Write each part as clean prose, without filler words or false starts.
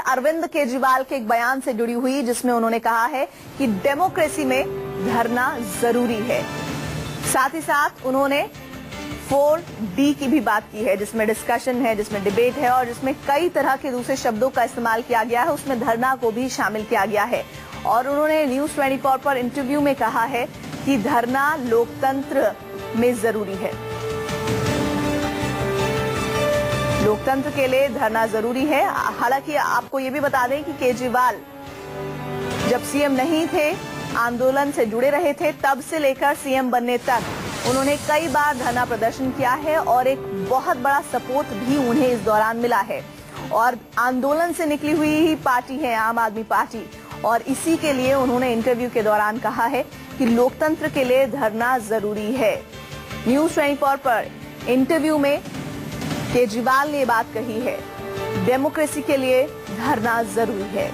अरविंद केजरीवाल के एक बयान से जुड़ी हुई, जिसमें उन्होंने कहा है कि डेमोक्रेसी में धरना जरूरी है। साथ ही साथ उन्होंने 4D की भी बात की है, जिसमें डिस्कशन है, जिसमें डिबेट है और जिसमें कई तरह के दूसरे शब्दों का इस्तेमाल किया गया है। उसमें धरना को भी शामिल किया गया है। और उन्होंने न्यूज 24 पर इंटरव्यू में कहा है कि धरना लोकतंत्र में जरूरी है। लोकतंत्र के लिए धरना जरूरी है। हालांकि आपको ये भी बता दें कि केजरीवाल जब सीएम नहीं थे, आंदोलन से जुड़े रहे थे, तब से लेकर सीएम बनने तक उन्होंने कई बार धरना प्रदर्शन किया है और एक बहुत बड़ा सपोर्ट भी उन्हें इस दौरान मिला है। और आंदोलन से निकली हुई ही पार्टी है आम आदमी पार्टी, और इसी के लिए उन्होंने इंटरव्यू के दौरान कहा है कि लोकतंत्र के लिए धरना जरूरी है। न्यूज 24 पर इंटरव्यू में केजरीवाल ने बात कही है, डेमोक्रेसी के लिए धरना जरूरी है।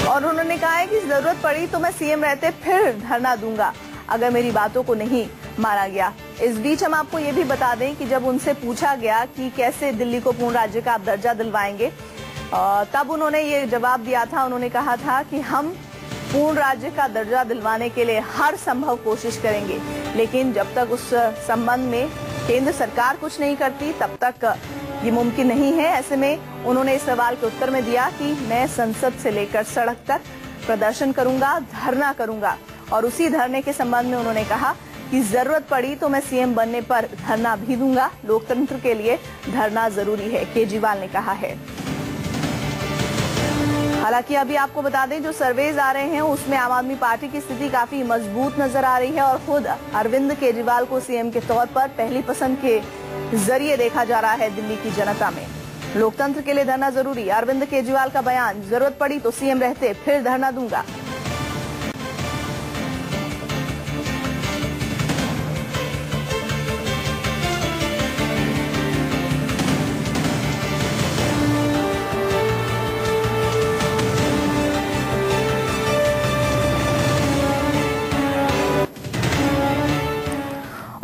और उन्होंने कहा है कि जरूरत पड़ी तो मैं सीएम रहते फिर धरना दूंगा अगर मेरी बातों को नहीं माना गया। इस बीच हम आपको ये भी बता दें कि जब उनसे पूछा गया कि कैसे दिल्ली को पूर्ण राज्य का आप दर्जा दिलवाएंगे, तब उन्होंने ये जवाब दिया था। उन्होंने कहा था कि हम पूर्ण राज्य का दर्जा दिलवाने के लिए हर संभव कोशिश करेंगे, लेकिन जब तक उस संबंध में केंद्र सरकार कुछ नहीं करती तब तक ये मुमकिन नहीं है। ऐसे में उन्होंने इस सवाल के उत्तर में दिया कि मैं संसद से लेकर सड़क तक प्रदर्शन करूंगा, धरना करूंगा। और उसी धरने के संबंध में उन्होंने कहा कि जरूरत पड़ी तो मैं सीएम बनने पर धरना भी दूंगा। लोकतंत्र के लिए धरना जरूरी है, केजरीवाल ने कहा है। हालांकि अभी आपको बता दें, जो सर्वेज आ रहे हैं उसमें आम आदमी पार्टी की स्थिति काफी मजबूत नजर आ रही है और खुद अरविंद केजरीवाल को सीएम के तौर पर पहली पसंद के जरिए देखा जा रहा है दिल्ली की जनता में। लोकतंत्र के लिए धरना जरूरी, अरविंद केजरीवाल का बयान, जरूरत पड़ी तो सीएम रहते फिर धरना दूंगा।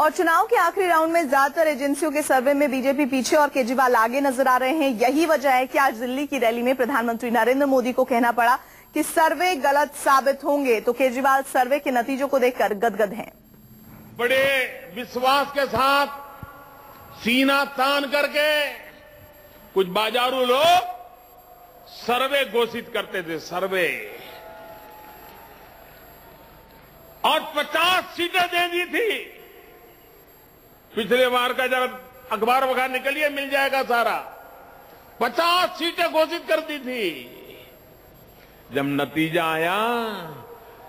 और चुनाव के आखिरी राउंड में ज्यादातर एजेंसियों के सर्वे में बीजेपी पीछे और केजरीवाल आगे नजर आ रहे हैं। यही वजह है कि आज दिल्ली की रैली में प्रधानमंत्री नरेंद्र मोदी को कहना पड़ा कि सर्वे गलत साबित होंगे। तो केजरीवाल सर्वे के नतीजों को देखकर गदगद हैं। बड़े विश्वास के साथ सीना तान करके कुछ बाजारू लोग सर्वे घोषित करते थे, सर्वे, और 50 सीटें दे दी थी। पिछले बार का जब अखबार वगैरह निकलिए मिल जाएगा सारा, 50 सीटें घोषित कर दी थी। जब नतीजा आया,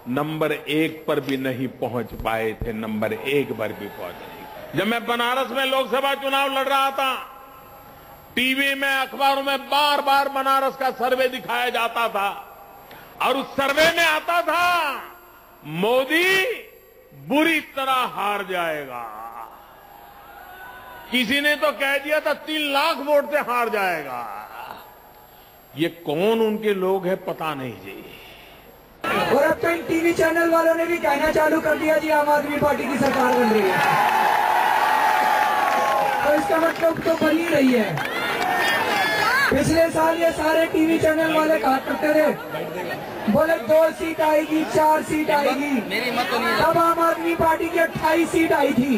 नंबर 1 पर भी नहीं पहुंच पाए थे, नंबर 1 पर भी पहुंच नहीं। जब मैं बनारस में लोकसभा चुनाव लड़ रहा था, टीवी में, अखबारों में बार बार बनारस का सर्वे दिखाया जाता था और उस सर्वे में आता था मोदी बुरी तरह हार जाएगा। किसी ने तो कह दिया था 3 लाख वोट से हार जाएगा। ये कौन उनके लोग हैं पता नहीं जी। और अब तो इन टीवी चैनल वालों ने भी कहना चालू कर दिया जी आम आदमी पार्टी की सरकार बन रही है, तो इसका मतलब तो बन ही रही है। पिछले साल ये सारे टीवी चैनल वाले कहा करते थे, बोले 2 सीट आएगी, 4 सीट आएगी, तब आम आदमी पार्टी की 28 सीट आई थी।